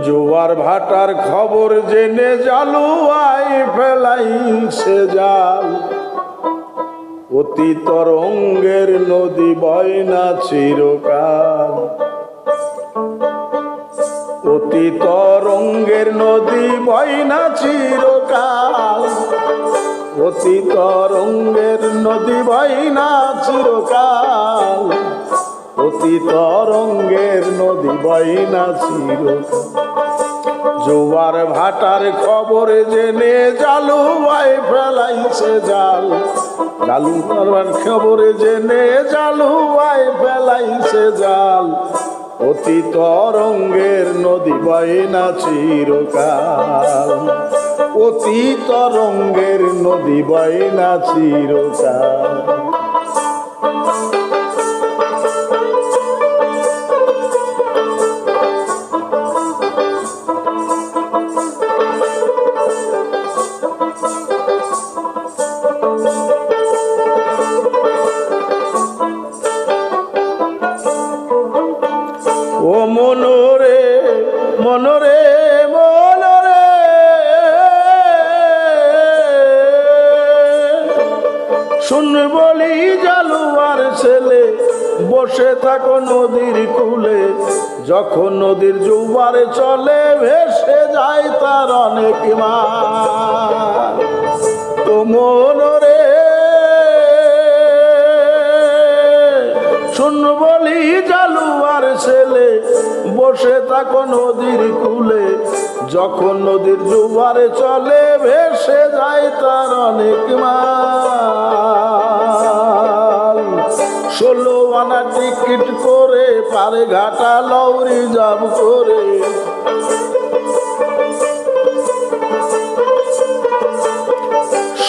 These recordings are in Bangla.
জোয়ার ভাটার খবর জেনে জালুয়াই ফেলাইছে জাল। অতি তরঙ্গের নদী বয় না চিরকাল। অতি তরঙ্গের নদী বয় না চিরকাল। অতি তরঙ্গের নদী বয় না চিরকাল। অতি তরঙ্গের নদী বয় না চিরকাল। জোয়ার ভাটার খবর জেনে জালুয়াই ফেলাইছে জাল। জালুয়ার খবর জেনে জালুয়াই ফেলাইছে জাল। অতি তরঙ্গের নদী বয় না চিরকাল। অতি তরঙ্গের নদী বয় না চিরকাল। ও মনরে মনরে মনরে, শুন বলি জালুয়ার ছেলে, বসে থাকো নদীর কূলে। যখন নদীর জোয়ারে চলে ভেসে যায় তার অনেক মাল। ও মনরে শুন বলি জালুয়ার ছেলে, বসে থাকো নদীর কূলে। যখন নদীর জোয়ারে চলে ভেসে যায় তার অনেক মাল। 16 আনা টিকিট করে পারে ঘাটা লউরি যাব করে।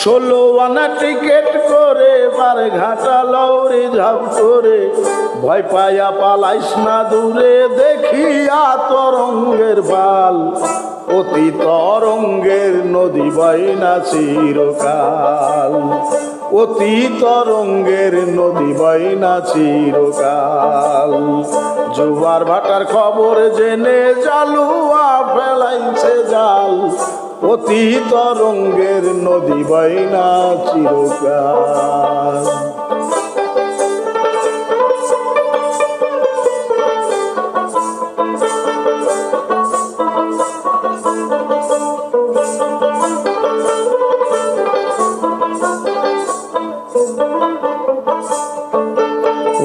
16 আনা টিকিট করে পারে ঘাটা লউরি যাব করে। ভয় পাইয়া পালাইস না দূরে দেখিয়া তরঙ্গের পাল। অতি তরঙ্গের নদী বয় না চিরকাল। অতি তরঙ্গের নদী বয় না চিরকাল। জোয়ার ভাটার খবর জেনে জালুয়া ফেলাইছে জাল। অতি তরঙ্গের নদী বয় না চিরকাল।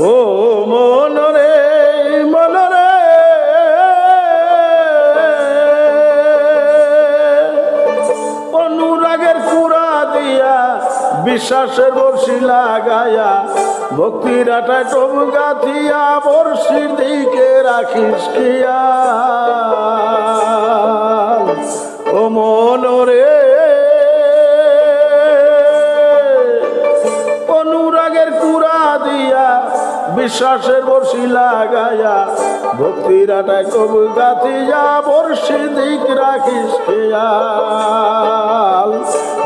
ও মনরে মনরে, অনুরাগের কুড়া দিয়া বিশ্বাসের বর্ষি লাগায়া। ভক্তির আটায় টব গাথিয়া বর্ষির দিকে রাখিস খেয়াল। ও মনরে অনুরাগের কুড়া দিয়া বিশ্বাসের বর্ষি লাগায়া। ভক্তির আটায় টব গাথিয়া বর্ষি দিক রাখিস খেয়াল।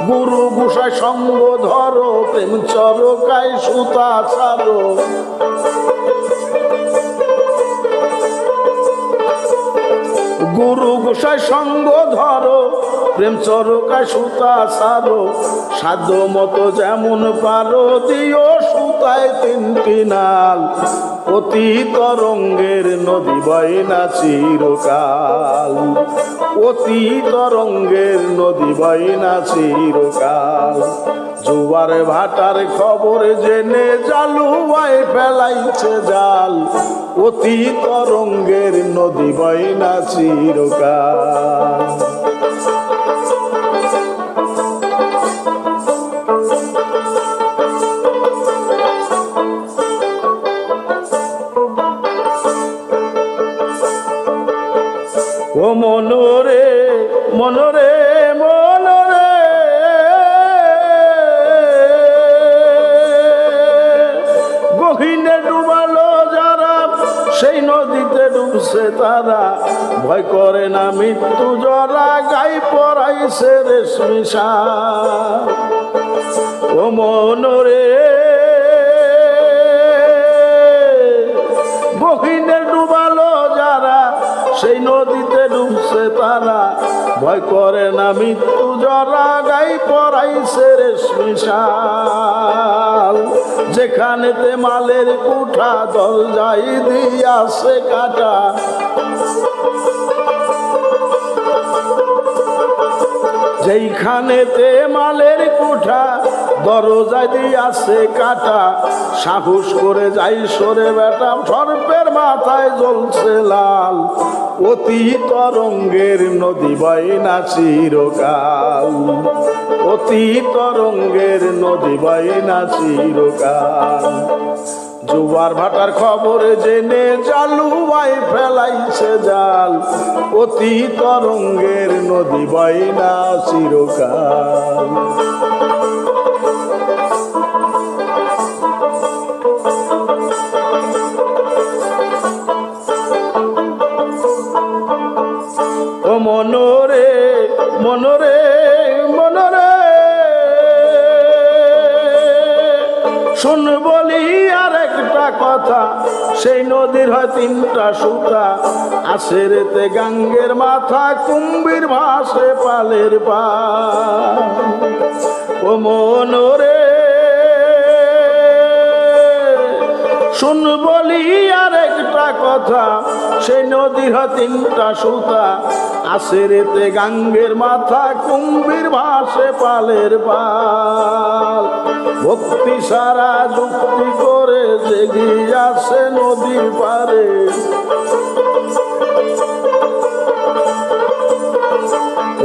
গুরু গোসাই সঙ্গ ধরো, প্রেম চরকায় সুতা ছাড়ো। গুরু গোসাই সঙ্গ ধরো, প্রেম চরকায় সুতা ছাড়ো। সাধ্য মতো যেমন পারো দিও সুতায় 3টি নাল। অতি তরঙ্গের নদী বয় না চিরকাল। অতি তরঙ্গের নদী বয় না চিরকাল। জোয়ার ভাটার খবর জেনে জালুয়াই ফেলাইছে জাল। অতি তরঙ্গের নদী বয় না চিরকাল। ও মনরে মনরে মনরে, গহীনে ডুবালো যারা সেই নদীতে ডুবছে তারা। ভয় করে না মৃত্যু জরা, গাই পরাইছে রেশমি সার। ও মনরে গহীনে ডুবালো যারা সেই নদীতে ডুবছে চলছে তারা, ভয় করে না মৃত্যু জরা, গাই পরাইছে রেশমি শাল। যেখানেতে মালের কুঠা দরজাই দিয়াছে কাটা, যেইখানেতে মালের কুঠা দরজা দিয়াছে কাটা, সাহস করে যাই সরে বেটা, সর্পের মাথায় জ্বলছে লাল। অতি তরঙ্গের নদী বয় না চিরকাল, অতি তরঙ্গের নদী বয় না চিরকাল। জোয়ার ভাটার খবর জেনে জালুয়ায় ফেলাইছে জাল, অতি তরঙ্গের নদী বয় না চিরকাল। ও মনোরে মনোরে মনোরে, শুন বলি আর একটা কথা, সেই নদীর হয় তিনটা সুতা, আছে রেতে গাঙ্গের মাথা, কুম্ভীর ভাসে পালের পা। ও মনোরে শুন বলি আর একটা কথা, সেই নদীর হয় তিনটা সুতা, আছে রেতে গাঙ্গের মাথা, কুম্ভীর ভাসে পালের পাল। ভক্তি সারা যুক্তি করে জেগিয়াছে নদীর পারে,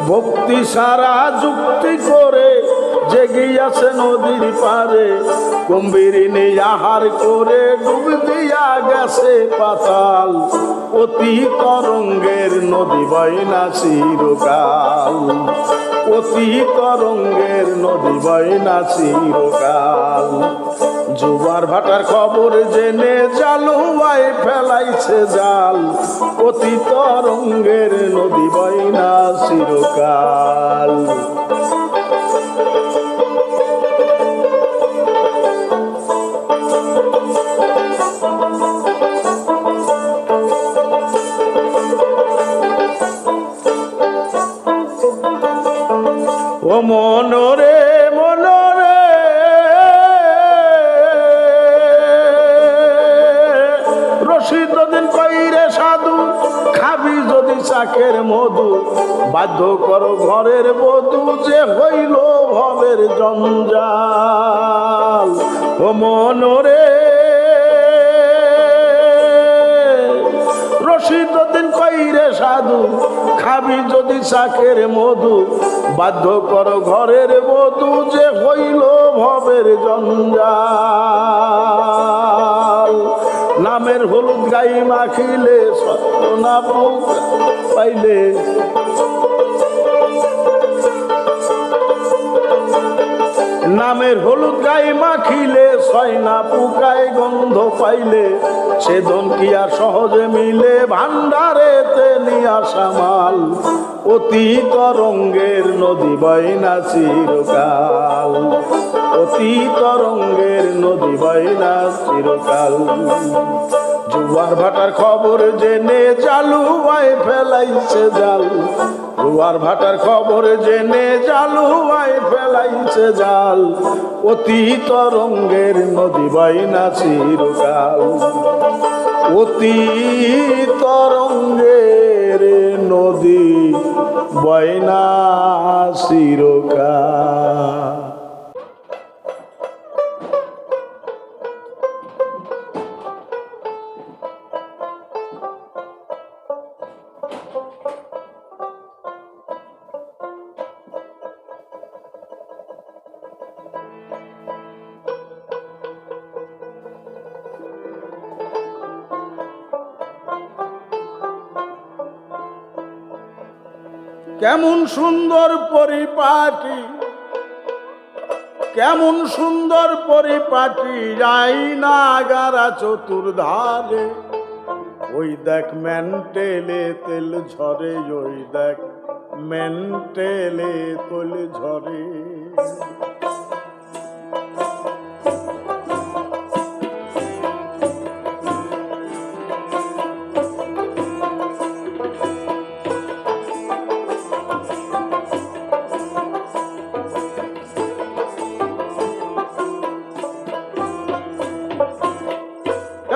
ভক্তি সারা যুক্তি করে জেগিয়াছে নদীর পারে। কুম্ভীরিনী আহার করে ডুব দিয়া গেছে পাতাল, অতি তরঙ্গের নদী বয় না চিরকাল, অতি তরঙ্গের নদী বয় না চিরকাল। জোয়ার ভাটার খবর জেনে জালুয়ায় ফেলাইছে জাল, অতি তরঙ্গের নদী বয় না চিরকাল। ও মনোরে মনোরে, রশিদ দিন কইরে সাধু, খাবি যদি চাকের মধু, বাধ্য করো ঘরের বধূ, যে হইল ভবের জঞ্জাল। ও মনোরে রশিদ দিন কইরে সাধু, খাবি যদি চাকের মধু, বাধ্য করো ঘরের বধূ, যে হইল ভবের জঞ্জাল। নামের হলুদ গাই মাখিলে সত্য পাইলে, নামের হলুদ গাই মাখিলে ছয় না পুকায় গন্ধ পাইলে, সে ধন কি আর সহজে মিলে ভান্ডারেতে নিয়া সামাল। অতি তরঙ্গের নদী বয় না চিরকাল, অতি তরঙ্গের নদী বয় না চিরকাল। জোয়ার ভাটার খবর জেনে জালুয়ায় ফেলাইছে জাল, জোয়ার ভাটার খবর জেনে জালুয়ায় ফেলাইছে জাল, অতি তরঙ্গের নদী বয় না চিরকাল, অতি তরঙ্গের নদী বয় না চিরকাল। কেমন সুন্দর পরিপাটি, কেমন সুন্দর পরিপাটি, যাই না গারা চতুর্ধারে। ওই দেখ মেন্টেলে তেল ঝরে, ওই দেখ মেন্টেলে তেল ঝরে।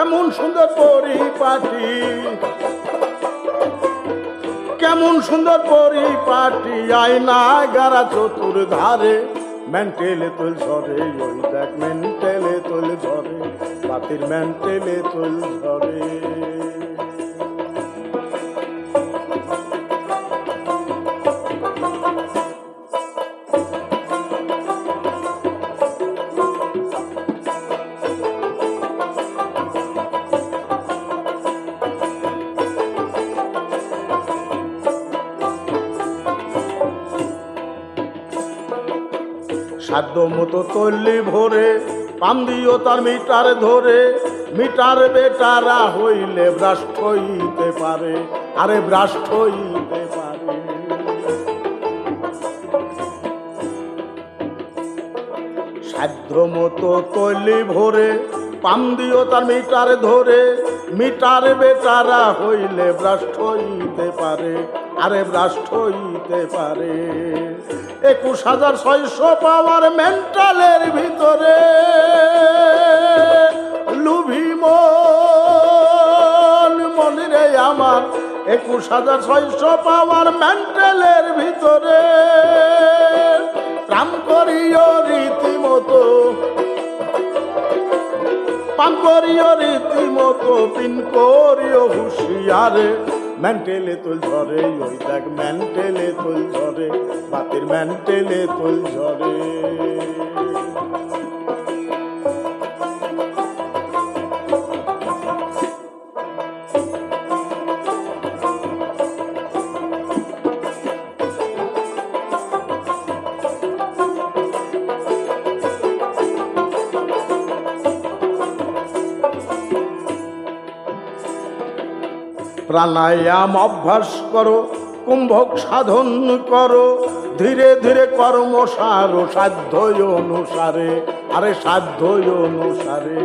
কেমন সুন্দর পরিপাটি, কেমন সুন্দর পরিপাটি, আয়না গারা চতুর্ধারে, মেন্টেলে তোল ঝরে, ওই দেখ মেন্টেলে তোল ঝরে, বাতির মেন্টেলে তোল ঝরে। সাধ্য মতো তল্লি ভরে, পাম দিও তার মিটার ধরে, মিটার বেটারা হইলে ভ্রাষ্ট হইতে পারে, আরে ভ্রাষ্ট হইতে পারে। সাধ্য মতো তল্লি ভরে, পাম দিও তার মিটার ধরে, মিটার বেটারা হইলে ভ্রাষ্ট হইতে পারে, আরে ভ্রাষ্ট হইতে পারে। 21,600 পাওয়ার মেন্টালের ভিতরে, লুভি মন রে আমার, 21,600 পাওয়ার মেন্টালের ভিতরে, কাম করিও রীতিমতো, পান করিও রীতিমতো, পিন করিও হুঁশিয়ারে, মেন্টেলে তোল ঝরে, ওই দেখ মেন্টেলে তোল ঝরে, বাতির মেন্টেলে তোল ঝরে। প্রাণায়াম অভ্যাস করো, কুম্ভক সাধন করো, ধীরে ধীরে কর্মসার, সাধ্য অনুসারে, আরে সাধ্য অনুসারে।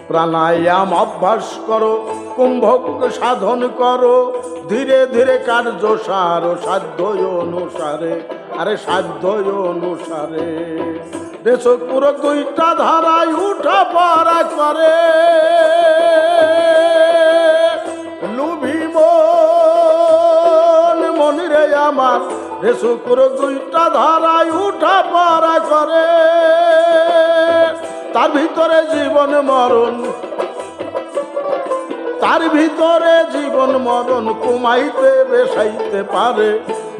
প্রাণায়াম অভ্যাস করো, কুম্ভক সাধন করো, ধীরে ধীরে কার্যসার, সাধ্য অনুসারে, আরে সাধ্য অনুসারে। দেশক পুরো 2টা ধারায় উঠা পড়া করে, লুভি মন রে আমার, দেশক পুরো 2টা ধারায় উঠা পড়া করে, তার ভিতরে জীবন মরণ, তার ভিতরে জীবন মরণ কমাইতে বেসাইতে পারে,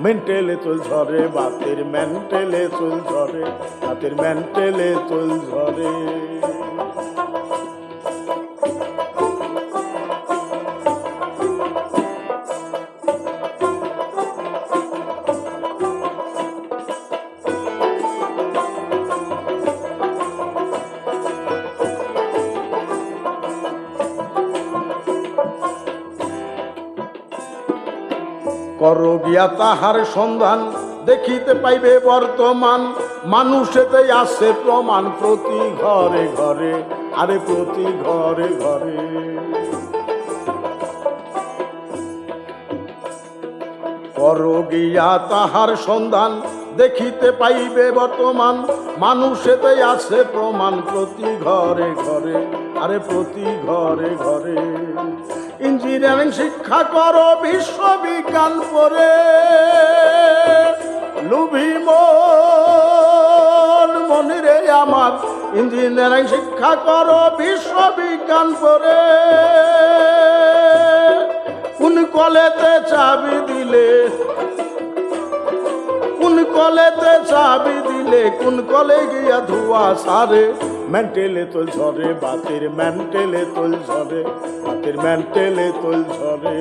মেন্টেলে তোল ঝরে, বাতির মেন্টেলে তোল ঝরে, বাতির মেন্টেলে তোল ঝরে। করো গিয়া তাহার সন্ধান, দেখিতে পাইবে বর্তমান, মানুষেতে আছে প্রমাণ, প্রতি ঘরে ঘরে, আরে প্রতি ঘরে ঘরে। করো গিয়া তাহার সন্ধান, দেখিতে পাইবে বর্তমান, মানুষেতে আছে প্রমাণ, প্রতি ঘরে ঘরে, আরে প্রতি ঘরে ঘরে। ইঞ্জিনিয়ারিং শিক্ষা করো, বিশ্ববিজ্ঞান পড়ে, লুভি মন রে আমার, ইঞ্জিনিয়ারিং শিক্ষা করো, বিশ্ববিজ্ঞান পড়ে, কোন কলেতে চাবি দিলে, কোন কলেতে চাবি দিলে, কোন কলে গিয়া ধোয়া সারে, মেন্টেলে তোল ঝরে, বাতির মেন্টেলে তোল ঝরে, বাতির মেন্টেলে তোল ঝরে।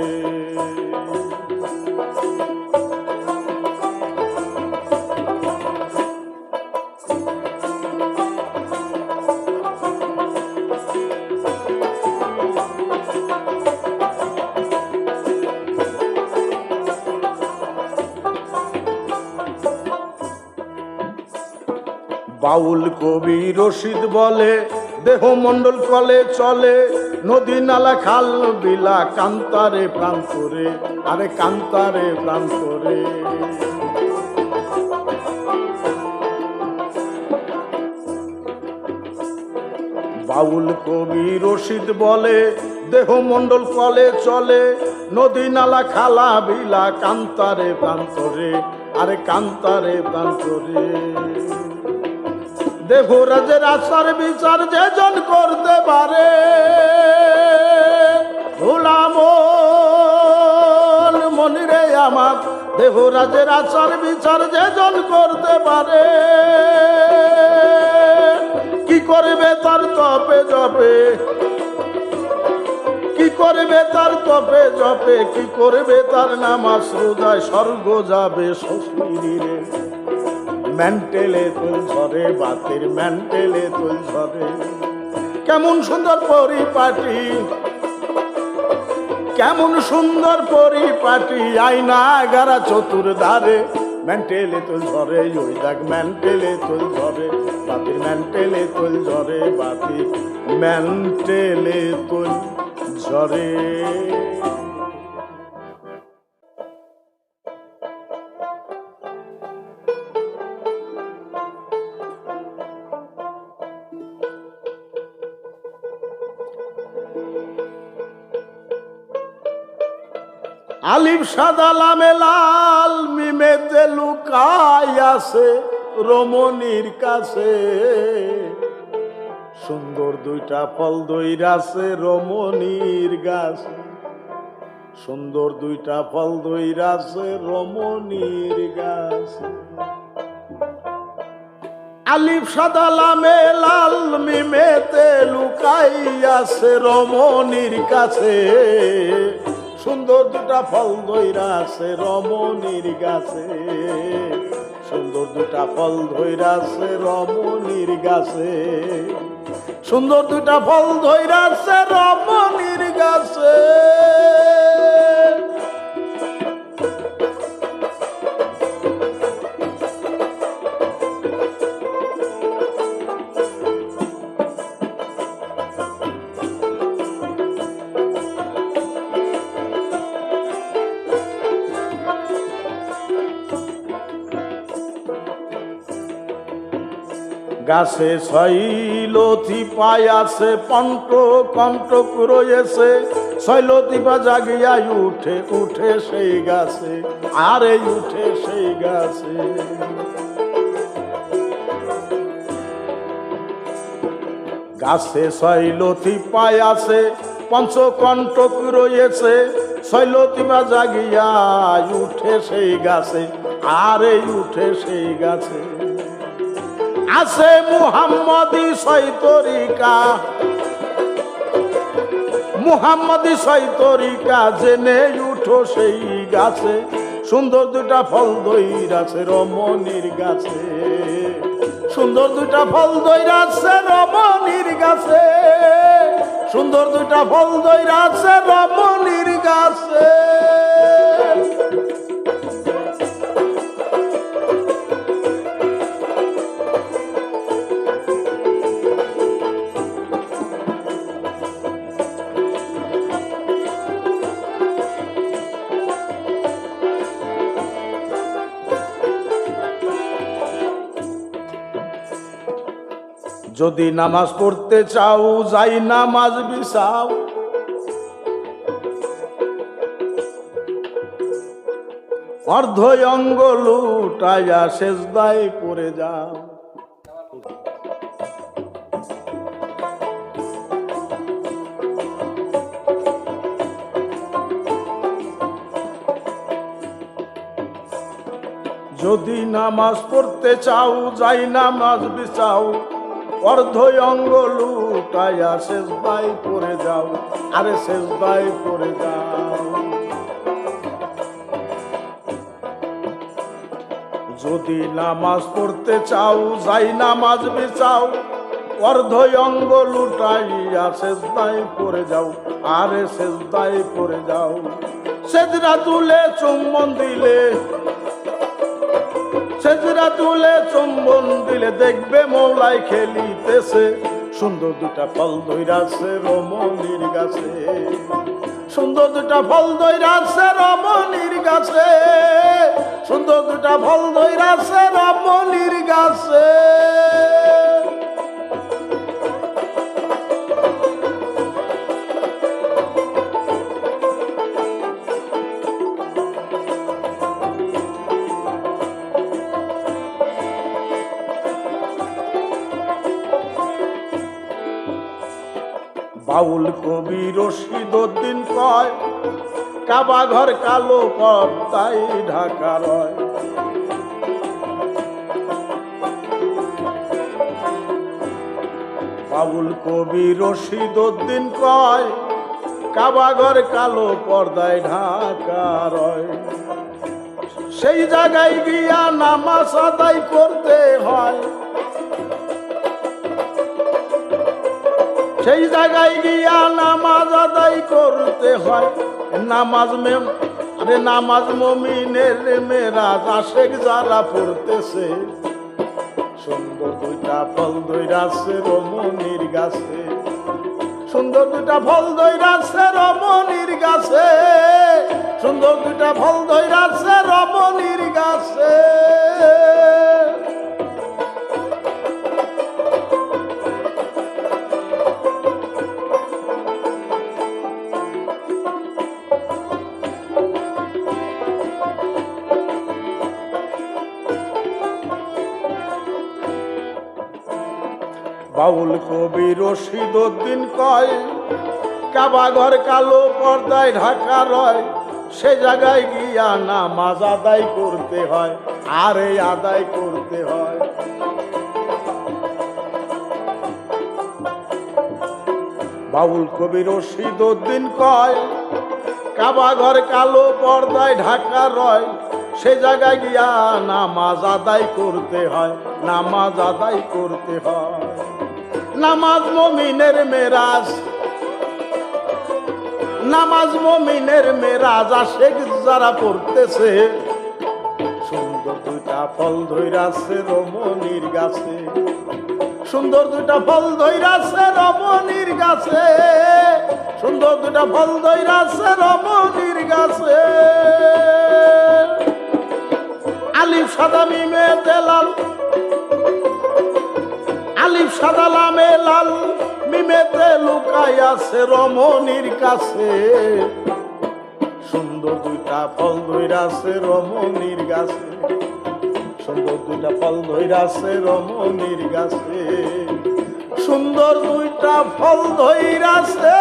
বাউল কবি রশিদ বলে, দেহ মন্ডল কলে চলে, নদী নালা খাল বিলা, কান্তারে প্রান্তরে, আরে কান্তারে প্রান্তরে। বাউল কবি রশিদ বলে দেহ মণ্ডল কলে চলে নদী নালা খালা বিলা কান্তারে প্রান্তরে আরে কান্তারে প্রান্তরে দেবরাজের আচার বিচার যেজন করতে পারে গোলাম মনিরে আমার দেবরাজের আচার বিচার যেজন করতে পারে কি করবে তার তপে জপে কি করবে তার তপে জপে কি করবে তার নামাজ রোজায় স্বর্গ যাবে শ্বশুরিরে মেন্টেলে তুল ঝরে বাতির মেন্টেলে তুল ঝরে কেমন সুন্দর পরিপাটি কেমন সুন্দর পরিপাটি আয়না গারা চতুর্ধারে মেন্টেলে তুল ঝরে ওই দেখ মেন্টেলে তুল ঝরে বাতির মেন্টেলে তুল ঝরে বাতি মেন্টেলে তুল ঝরে আলিফ সাদা লামে লাল মিমেতে লুকাই আছে রমণীর কাছে সুন্দর দুইটা ফল দইরাছে রমণীর গাছে সুন্দর দুইটা ফল দইরাছে রমণীর গাছে আলিফ সাদা লামে লাল মিমেতে লুকাই আছে রমণীর কাছে সুন্দর দুটা ফল ধইরা আছে রমণীর গাছে সুন্দর দুটা ফল ধইরা আছে রমণীর গাছে সুন্দর দুটা ফল ধইরা আছে রমণীর গাছে গাছে শৈলতি পায় আছে পন্ট কণ্টক রয়েছে শৈলতি পা জাগিয়া উঠে উঠে সেই গাছে আরে উঠে সেই গাছে গাছে শৈলতি পায় আছে পঞ্চকণ্টক রয়েছে শৈলতি পা জাগিয়া উঠে সেই গাছে আরে উঠে সেই গাছে আছে মুহাম্মদি সৈতরিকা মুহাম্মদি সৈতরিকা জেনে উঠো সেই গাছে সুন্দর দুটা ফল দইরাছে রমণীর গাছে সুন্দর দুটা ফল দইরাছে রমণীর গাছে সুন্দর দুটা ফল দইরাছে রমণীর গাছে যদি নামাজ পড়তে চাও যাই নামাজ বিছাও অর্ধ অঙ্গ লুটাইয়া সেজদায় পড়ে যাও যদি নামাজ পড়তে চাও যাই নামাজ বিছাও অর্ধ অঙ্গ লুটাইয়া সেজদায় পড়ে যাও আরে সেজদায় পড়ে যাও যদি নামাজ পড়তে চাও যাই নামাজ বিছাও অর্ধ অঙ্গ লুটাইয়া সেজদায় পড়ে যাও আরে সেজদায় পড়ে যাও সেজদা তুলে চুম্বন দিলে সেজদা তুলে চুম্বন দিলে দেখবে মৌলাই খেলিতেছে সুন্দর দুটা ফল দইরাছে রমণীর গাছে সুন্দর দুটা ফল দইরাছে রমণীর গাছে সুন্দর দুটা ফল দইরাছে রমণীর গাছে বাউল কবি রশিদ উদ্দিন কয় কাবা ঘর কালো পর্দায় ঢাকা রয়। বাউল কবি রশিদ উদ্দিন কয় কাবা ঘর কালো পর্দায় ঢাকা রয়। সেই জায়গায় গিয়া নামাজ আদায় করতে হয়, সেই জায়গায় গিয়া নামাজ আদায় করতে হয়। নামাজ মুমিনের মেরাজ আশেক যারা পড়তেছে, সুন্দর দুইটা ফল ধইরাছে রমণীর গাছে, সুন্দর দুইটা ফল ধইরাছে রমণীর গাছে, সুন্দর দুইটা ফল ধইরাছে রমণীর গাছে। বাউল কবি রশিদ উদ্দিন কয় কাবা ঘর কালো পর্দায় ঢাকা রয়। সে জায়গায় গিয়া নামাজ আদায় করতে হয়, আরে আদায় করতে হয়। বাউল কবি রশিদ উদ্দিন কয় কাবা ঘর কালো পর্দায় ঢাকা রয়। সে জায়গায় গিয়া নামাজ আদায় করতে হয়, নামাজ আদায় করতে হয়। নামাজ মুমিনের মেরাজ, নামাজ মুমিনের মেরাজ আশেক যারা পড়তেছে, সুন্দর দুইটা ফল ধইরাছে রমণীর গাছে, সুন্দর দুইটা ফল ধইরাছে রমণীর গাছে, সুন্দর দুইটা ফল ধইরাছে রমণীর গাছে। আলিফ সাদা মিমে লাল, আলিফ সাদা লামে লাল, মিমেতে লুকাই আছে রমণীর কাছে, সুন্দর দুইটা ফল ধইরাছে রমণীর গাছে, সুন্দর দুইটা ফল ধইরাছে রমণীর গাছে, সুন্দর দুইটা ফল ধইরাছে